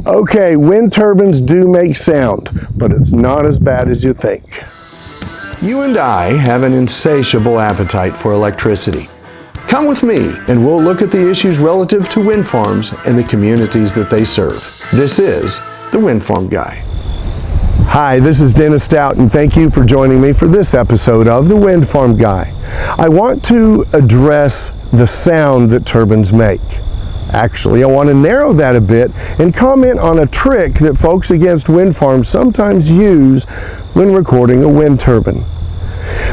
Okay, wind turbines do make sound, but it's not as bad as you think. You and I have an insatiable appetite for electricity. Come with me and we'll look at the issues relative to wind farms and the communities that they serve. This is the Windfarm Guy. Hi, this is Dennis Stout, and thank you for joining me for this episode of the Windfarm Guy. I want to address the sound that turbines make. Actually, I want to narrow that a bit and comment on a trick that folks against wind farms sometimes use when recording a wind turbine.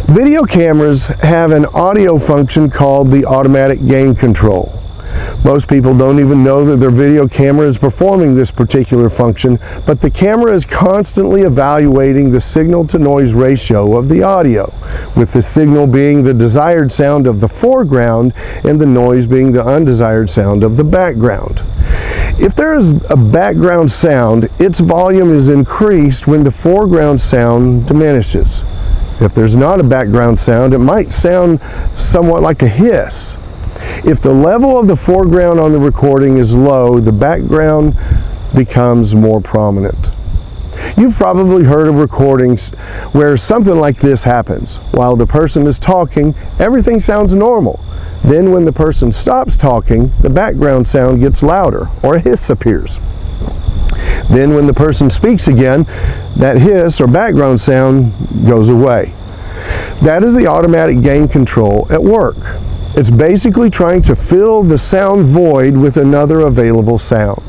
Video cameras have an audio function called the automatic gain control. Most people don't even know that their video camera is performing this particular function, but the camera is constantly evaluating the signal-to-noise ratio of the audio, with the signal being the desired sound of the foreground and the noise being the undesired sound of the background. If there is a background sound, its volume is increased when the foreground sound diminishes. If there's not a background sound, it might sound somewhat like a hiss. If the level of the foreground on the recording is low, the background becomes more prominent. You've probably heard of recordings where something like this happens. While the person is talking, everything sounds normal. Then when the person stops talking, the background sound gets louder, or a hiss appears. Then when the person speaks again, that hiss or background sound goes away. That is the automatic gain control at work. It's basically trying to fill the sound void with another available sound.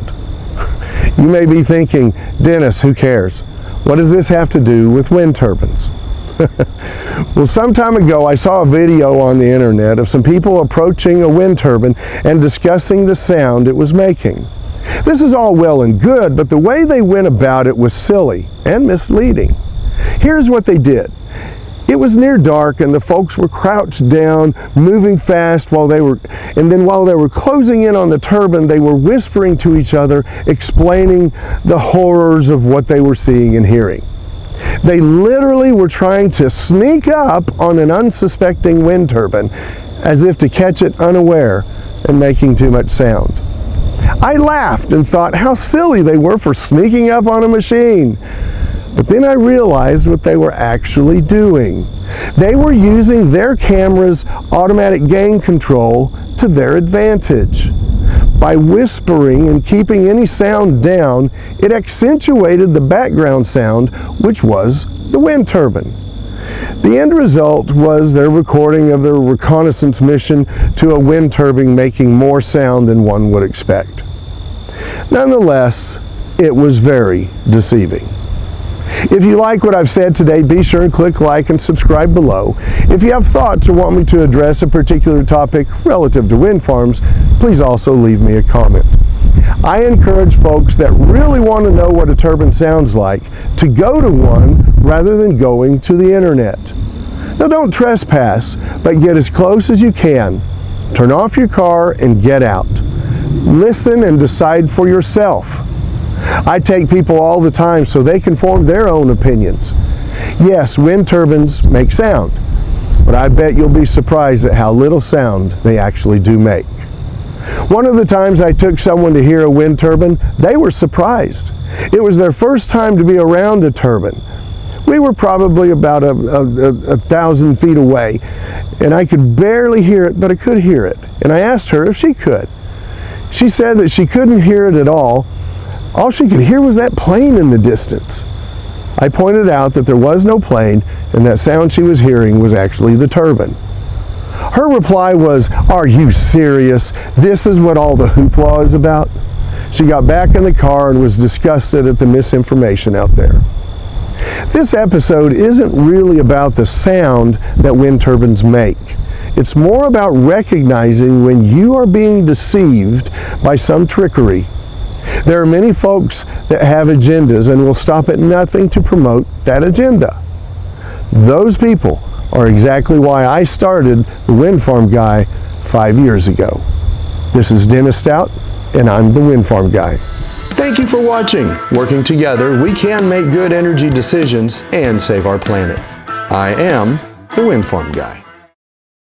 You may be thinking, Dennis, who cares? What does this have to do with wind turbines? Well, some time ago I saw a video on the internet of some people approaching a wind turbine and discussing the sound it was making. This is all well and good, but the way they went about it was silly and misleading. Here's what they did. It was near dark and the folks were crouched down, moving fast while they were closing in on the turbine, they were whispering to each other, explaining the horrors of what they were seeing and hearing. They literally were trying to sneak up on an unsuspecting wind turbine as if to catch it unaware and making too much sound. I laughed and thought how silly they were for sneaking up on a machine. But then I realized what they were actually doing. They were using their camera's automatic gain control to their advantage. By whispering and keeping any sound down, it accentuated the background sound, which was the wind turbine. The end result was their recording of their reconnaissance mission to a wind turbine making more sound than one would expect. Nonetheless, it was very deceiving. If you like what I've said today, be sure and click like and subscribe below. If you have thoughts or want me to address a particular topic relative to wind farms, please also leave me a comment. I encourage folks that really want to know what a turbine sounds like to go to one rather than going to the internet. Now don't trespass, but get as close as you can. Turn off your car and get out. Listen and decide for yourself. I take people all the time so they can form their own opinions. Yes, wind turbines make sound, but I bet you'll be surprised at how little sound they actually do make. One of the times I took someone to hear a wind turbine, they were surprised. It was their first time to be around a turbine. We were probably about 1,000 feet away, and I could barely hear it, but I could hear it. And I asked her if she could. She said that she couldn't hear it at all. All she could hear was that plane in the distance. I pointed out that there was no plane and that sound she was hearing was actually the turbine. Her reply was, "Are you serious? This is what all the hoopla is about?" She got back in the car and was disgusted at the misinformation out there. This episode isn't really about the sound that wind turbines make. It's more about recognizing when you are being deceived by some trickery. There are many folks that have agendas and will stop at nothing to promote that agenda. Those people are exactly why I started the Windfarm Guy 5 years ago. This is Dennis Stout, and I'm the Windfarm Guy. Thank you for watching. Working together, we can make good energy decisions and save our planet. I am the Windfarm Guy.